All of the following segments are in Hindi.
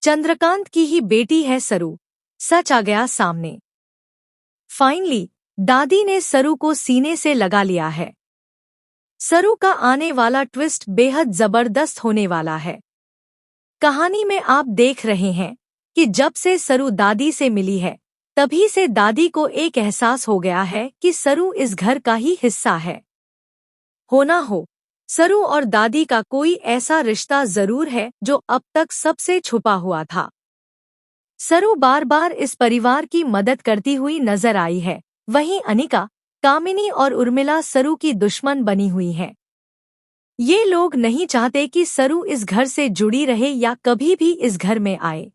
चंद्रकांत की ही बेटी है सरू। सच आ गया सामने। फाइनली दादी ने सरू को सीने से लगा लिया है। सरू का आने वाला ट्विस्ट बेहद जबरदस्त होने वाला है। कहानी में आप देख रहे हैं कि जब से सरू दादी से मिली है, तभी से दादी को एक एहसास हो गया है कि सरू इस घर का ही हिस्सा है। हो ना हो, सरू और दादी का कोई ऐसा रिश्ता जरूर है जो अब तक सबसे छुपा हुआ था। सरू बार बार इस परिवार की मदद करती हुई नजर आई है, वहीं अनिका, कामिनी और उर्मिला सरू की दुश्मन बनी हुई हैं। ये लोग नहीं चाहते कि सरू इस घर से जुड़ी रहे या कभी भी इस घर में आए।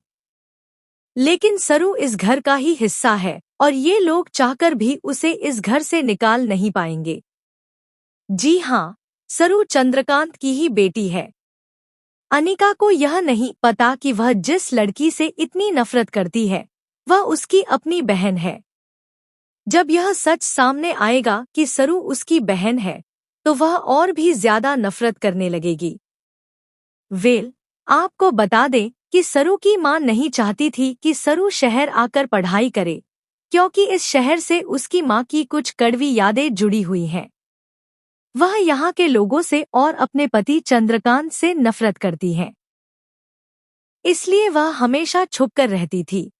लेकिन सरू इस घर का ही हिस्सा है और ये लोग चाहकर भी उसे इस घर से निकाल नहीं पाएंगे। जी हाँ, सरू चंद्रकांत की ही बेटी है। अनिका को यह नहीं पता कि वह जिस लड़की से इतनी नफरत करती है, वह उसकी अपनी बहन है। जब यह सच सामने आएगा कि सरू उसकी बहन है, तो वह और भी ज्यादा नफरत करने लगेगी। आपको बता दें कि सरू की मां नहीं चाहती थी कि सरू शहर आकर पढ़ाई करे, क्योंकि इस शहर से उसकी मां की कुछ कड़वी यादें जुड़ी हुई हैं। वह यहाँ के लोगों से और अपने पति चंद्रकांत से नफरत करती है, इसलिए वह हमेशा छुपकर रहती थी।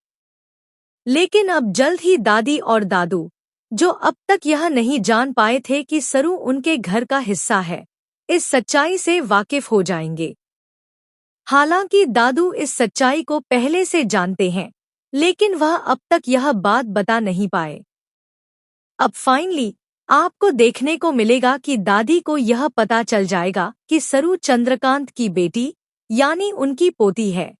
लेकिन अब जल्द ही दादी और दादू, जो अब तक यह नहीं जान पाए थे कि सरू उनके घर का हिस्सा है, इस सच्चाई से वाकिफ हो जाएंगे। हालांकि दादू इस सच्चाई को पहले से जानते हैं, लेकिन वह अब तक यह बात बता नहीं पाए। अब फाइनली आपको देखने को मिलेगा कि दादी को यह पता चल जाएगा कि सरू चंद्रकांत की बेटी यानी उनकी पोती है।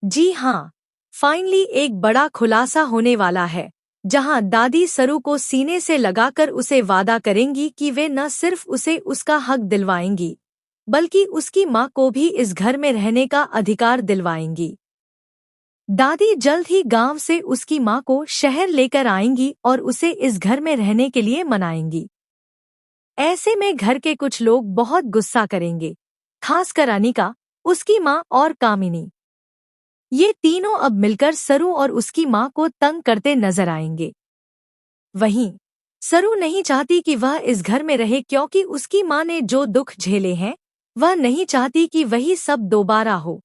जी हाँ, फाइनली एक बड़ा खुलासा होने वाला है, जहां दादी सरू को सीने से लगाकर उसे वादा करेंगी कि वे न सिर्फ उसे उसका हक दिलवाएंगी, बल्कि उसकी मां को भी इस घर में रहने का अधिकार दिलवाएंगी। दादी जल्द ही गांव से उसकी मां को शहर लेकर आएंगी और उसे इस घर में रहने के लिए मनाएंगी। ऐसे में घर के कुछ लोग बहुत गुस्सा करेंगे, खासकर अनिका, उसकी मां और कामिनी। ये तीनों अब मिलकर सरू और उसकी मां को तंग करते नजर आएंगे। वहीं सरू नहीं चाहती कि वह इस घर में रहे, क्योंकि उसकी मां ने जो दुख झेले हैं, वह नहीं चाहती कि वही सब दोबारा हो।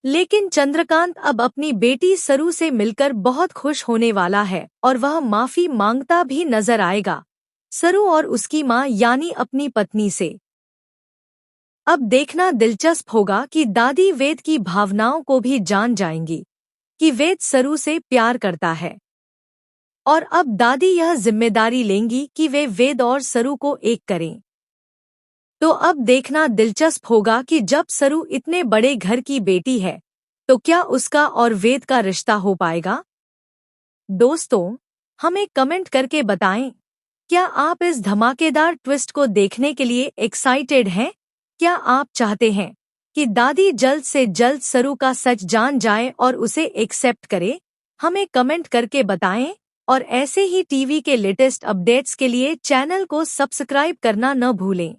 लेकिन चंद्रकांत अब अपनी बेटी सरू से मिलकर बहुत खुश होने वाला है और वह माफी मांगता भी नजर आएगा, सरू और उसकी मां यानी अपनी पत्नी से। अब देखना दिलचस्प होगा कि दादी वेद की भावनाओं को भी जान जाएंगी कि वेद सरू से प्यार करता है, और अब दादी यह जिम्मेदारी लेंगी कि वे वेद और सरू को एक करें। तो अब देखना दिलचस्प होगा कि जब सरू इतने बड़े घर की बेटी है, तो क्या उसका और वेद का रिश्ता हो पाएगा? दोस्तों, हमें कमेंट करके बताएं, क्या आप इस धमाकेदार ट्विस्ट को देखने के लिए एक्साइटेड हैं? क्या आप चाहते हैं कि दादी जल्द से जल्द सरू का सच जान जाए और उसे एक्सेप्ट करे? हमें कमेंट करके बताएं, और ऐसे ही टीवी के लेटेस्ट अपडेट्स के लिए चैनल को सब्सक्राइब करना न भूलें।